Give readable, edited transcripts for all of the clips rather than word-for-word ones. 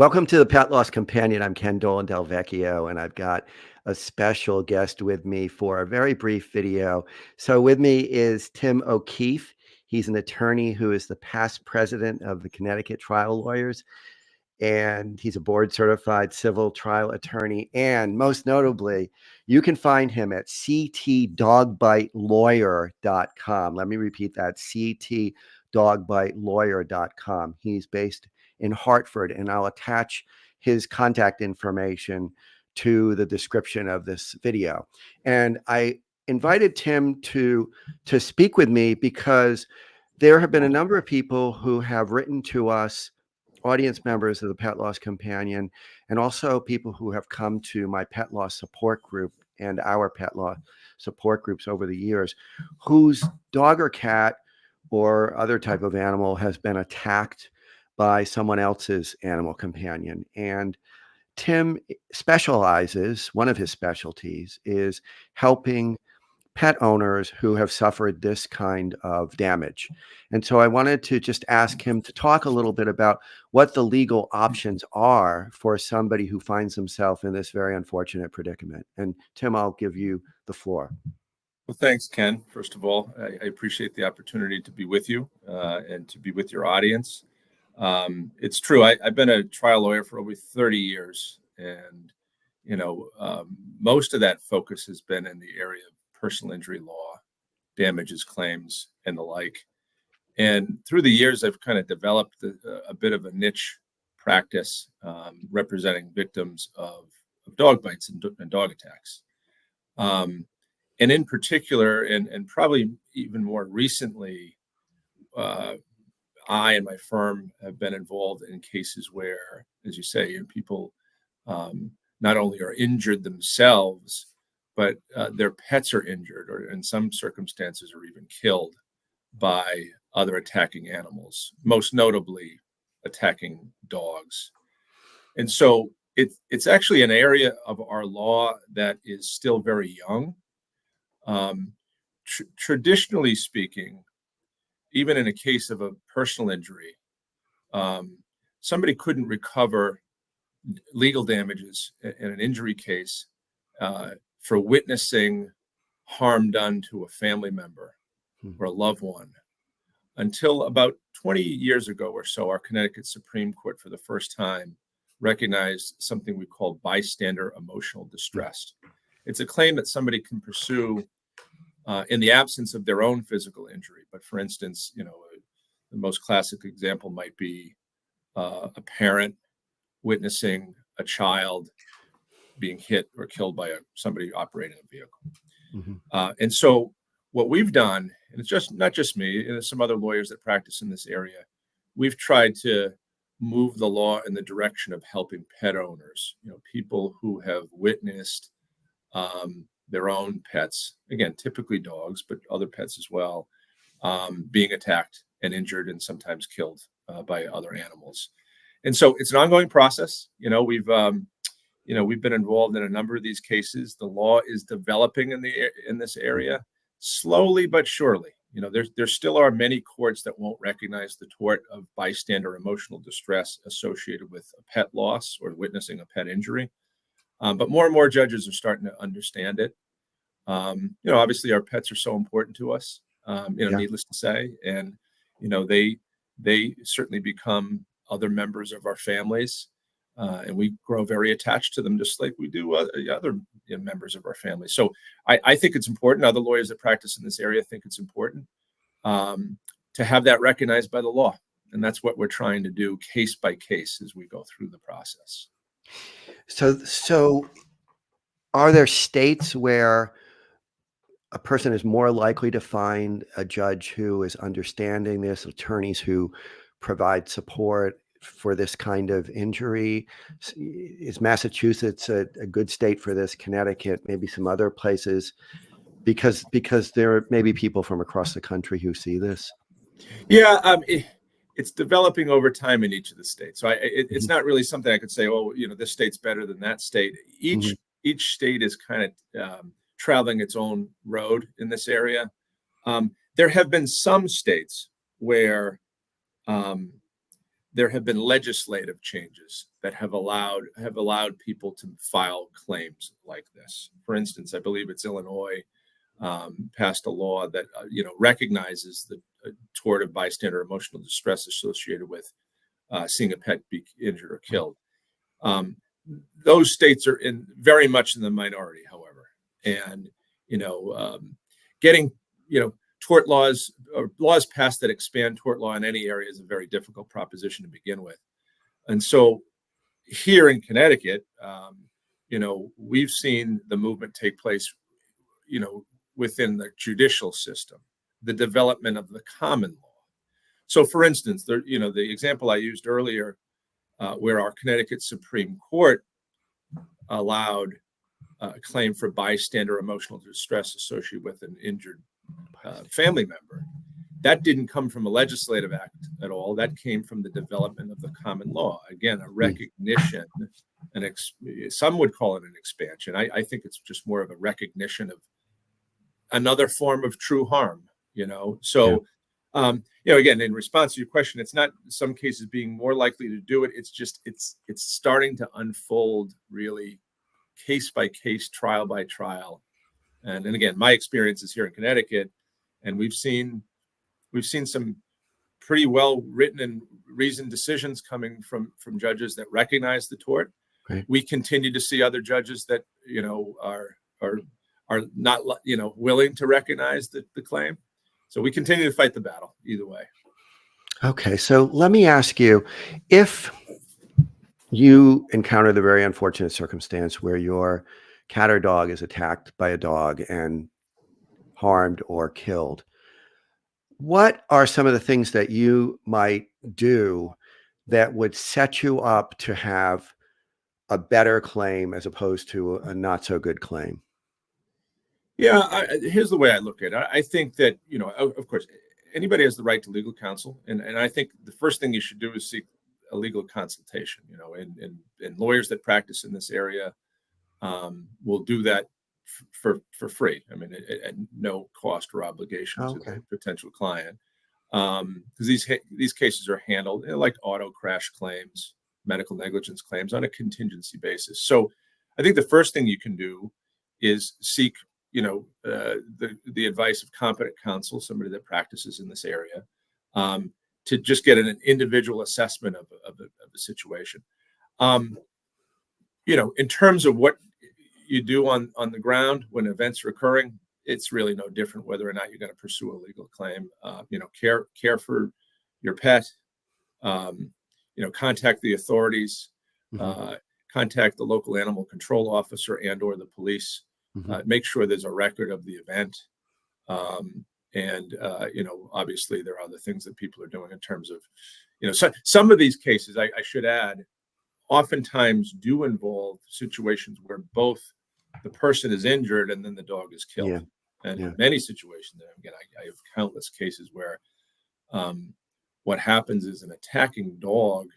Welcome to the Pet Loss Companion. I'm Ken Delvecchio, and I've got a special guest with me for a very brief video. So with me is Tim O'Keefe. He's an attorney who is the past president of the Connecticut Trial Lawyers, and he's a board certified civil trial attorney. And most notably, you can find him at ctdogbitelawyer.com. Let me repeat that, ctdogbitelawyer.com. He's based in Hartford, and I'll attach his contact information to the description of this video. And I invited Tim to speak with me because there have been a number of people who have written to us, audience members of the Pet Loss Companion, and also people who have come to my pet loss support group and our pet loss support groups over the years, whose dog or cat or other type of animal has been attacked by someone else's animal companion. And Tim specializes, one of his specialties is helping pet owners who have suffered this kind of damage. And so I wanted to just ask him to talk a little bit about what the legal options are for somebody who finds himself in this very unfortunate predicament. And Tim, I'll give you the floor. Well, thanks, Ken. First of all, I appreciate the opportunity to be with you and to be with your audience. It's true. I've been a trial lawyer for over 30 years, and most of that focus has been in the area of personal injury law, damages claims, and the like. And through the years, I've kind of developed a bit of a niche practice representing victims of dog bites and dog attacks. And in particular, and probably even more recently, I and my firm have been involved in cases where, as you say, people not only are injured themselves, but their pets are injured, or in some circumstances are even killed by other attacking animals, most notably attacking dogs. And so it's actually an area of our law that is still very young. Traditionally speaking, even in a case of a personal injury, somebody couldn't recover legal damages in an injury case for witnessing harm done to a family member or a loved one until about 20 years ago or so. Our Connecticut Supreme Court, for the first time, recognized something we call bystander emotional distress. It's a claim that somebody can pursue in the absence of their own physical injury. But for instance, the most classic example might be a parent witnessing a child being hit or killed by somebody operating a vehicle. Mm-hmm. And so what we've done, and it's just not just me, and there's some other lawyers that practice in this area, we've tried to move the law in the direction of helping pet owners, people who have witnessed their own pets, again, typically dogs, but other pets as well, being attacked and injured and sometimes killed by other animals. And so it's an ongoing process. We've been involved in a number of these cases. The law is developing in this area slowly but surely. There still are many courts that won't recognize the tort of bystander emotional distress associated with a pet loss or witnessing a pet injury. But more and more judges are starting to understand it. Obviously our pets are so important to us, needless to say, and, they certainly become other members of our families, and we grow very attached to them, just like we do other members of our family. So I think it's important. Other lawyers that practice in this area think it's important to have that recognized by the law. And that's what we're trying to do case by case as we go through the process. So are there states where a person is more likely to find a judge who is understanding this, attorneys who provide support for this kind of injury? Is Massachusetts a good state for this? Connecticut, maybe some other places, because there may be people from across the country who see this? Yeah, it's developing over time in each of the states. So it's not really something I could say, this state's better than that state. Each state is kind of traveling its own road in this area. There have been some states where there have been legislative changes that have allowed people to file claims like this. For instance, I believe it's Illinois passed a law that recognizes the tort of bystander emotional distress associated with seeing a pet be injured or killed. Those states are very much in the minority, however, and getting tort laws or laws passed that expand tort law in any area is a very difficult proposition to begin with. And so here in Connecticut, we've seen the movement take place, within the judicial system, the development of the common law. So, for instance, the example I used earlier, where our Connecticut Supreme Court allowed a claim for bystander emotional distress associated with an injured family member. That didn't come from a legislative act at all. That came from the development of the common law. Again, a recognition, some would call it an expansion. I think it's just more of a recognition of another form of true harm, So, again, in response to your question, it's not some cases being more likely to do it. It's just, it's starting to unfold really case by case, trial by trial. And again, my experience is here in Connecticut, and we've seen some pretty well written and reasoned decisions coming from judges that recognize the tort. Right. We continue to see other judges that are not willing to recognize the claim. So we continue to fight the battle either way. Okay, so let me ask you, if you encounter the very unfortunate circumstance where your cat or dog is attacked by a dog and harmed or killed, what are some of the things that you might do that would set you up to have a better claim as opposed to a not so good claim? Yeah, here's the way I look at it. I think that, of course, anybody has the right to legal counsel. And I think the first thing you should do is seek a legal consultation, and lawyers that practice in this area will do that for free. I mean, at no cost or obligation to the potential client. Because these cases are handled like auto crash claims, medical negligence claims on a contingency basis. So I think the first thing you can do is seek the advice of competent counsel, somebody that practices in this area, to just get an individual assessment of the situation. In terms of what you do on the ground when events are occurring, it's really no different whether or not you're going to pursue a legal claim. Care for your pet, contact the authorities, contact the local animal control officer and or the police. Make sure there's a record of the event. Obviously there are other things that people are doing in terms of, so some of these cases, I should add, oftentimes do involve situations where both the person is injured and then the dog is killed. Yeah. And in many situations, again, I have countless cases where what happens is an attacking dog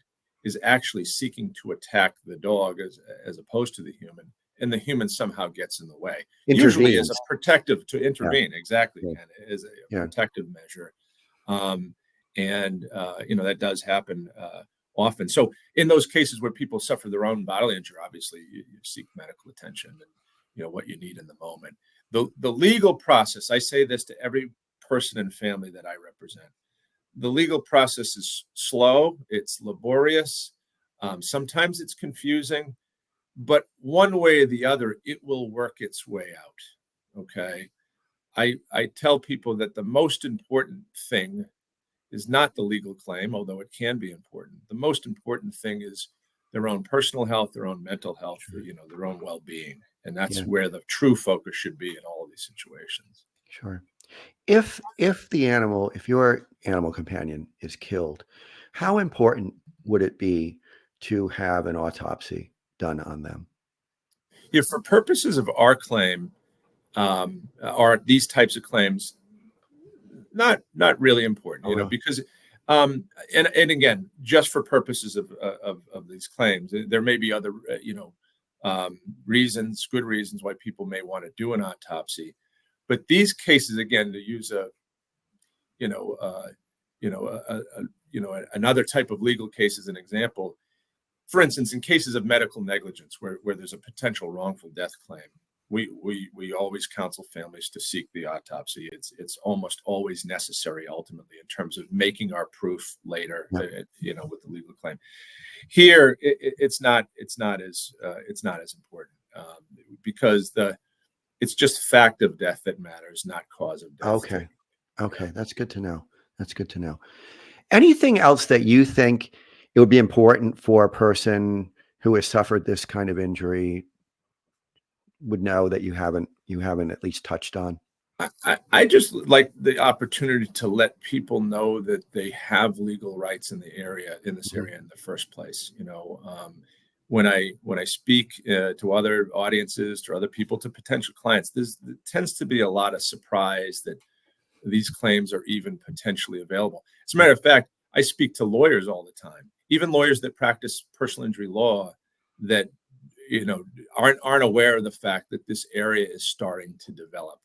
is actually seeking to attack the dog as opposed to the human. And the human somehow gets in the way. Usually as a protective to intervene, exactly, and as a protective measure. That does happen often. So in those cases where people suffer their own bodily injury, obviously you seek medical attention and what you need in the moment. The legal process, I say this to every person and family that I represent. The legal process is slow, it's laborious, sometimes it's confusing. But one way or the other, it will work its way out. Okay. I tell people that the most important thing is not the legal claim, although it can be important. The most important thing is their own personal health, their own mental health, their own well-being. And that's where the true focus should be in all of these situations. Sure. If your animal companion is killed, how important would it be to have an autopsy done on them? Yeah, for purposes of our claim, are these types of claims not really important, because and again, just for purposes of these claims, there may be other reasons, good reasons why people may want to do an autopsy, but these cases, again, to use another type of legal case as an example. For instance, in cases of medical negligence where there's a potential wrongful death claim, we always counsel families to seek the autopsy. It's almost always necessary ultimately in terms of making our proof later, with the legal claim. Here, it's not as important because it's just fact of death that matters, not cause of death. Okay, that's good to know. That's good to know. Anything else that you think it would be important for a person who has suffered this kind of injury would know that you haven't at least touched on? I just like the opportunity to let people know that they have legal rights in this area in the first place. When I speak to other audiences, to other people, to potential clients, there tends to be a lot of surprise that these claims are even potentially available. As a matter of fact, I speak to lawyers all the time, even lawyers that practice personal injury law, that aren't aware of the fact that this area is starting to develop.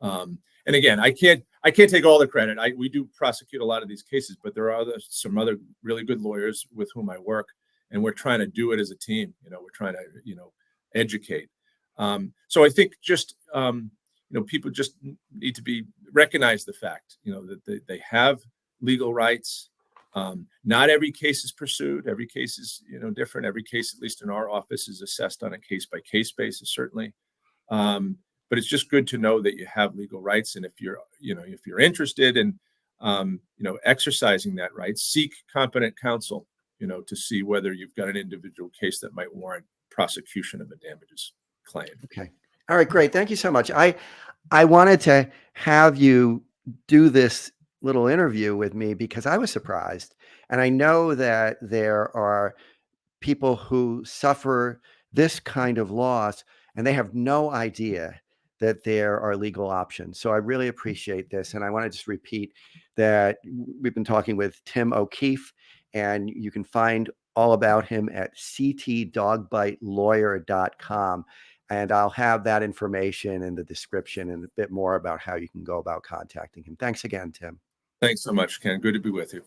And again, I can't take all the credit. We do prosecute a lot of these cases, but there are some other really good lawyers with whom I work, and we're trying to do it as a team. We're trying to educate. So I think just people just need to recognize the fact that they have legal rights. Not every case is pursued. Every case is different. Every case, at least in our office, is assessed on a case-by-case basis, certainly. But it's just good to know that you have legal rights, and if you're interested in exercising that right, seek competent counsel to see whether you've got an individual case that might warrant prosecution of a damages claim. Okay. All right, great. Thank you so much. I wanted to have you do this little interview with me because I was surprised, and I know that there are people who suffer this kind of loss and they have no idea that there are legal options. So I really appreciate this. And I want to just repeat that we've been talking with Tim O'Keefe, and you can find all about him at ctdogbitelawyer.com. And I'll have that information in the description and a bit more about how you can go about contacting him. Thanks again, Tim. Thanks so much, Ken. Good to be with you.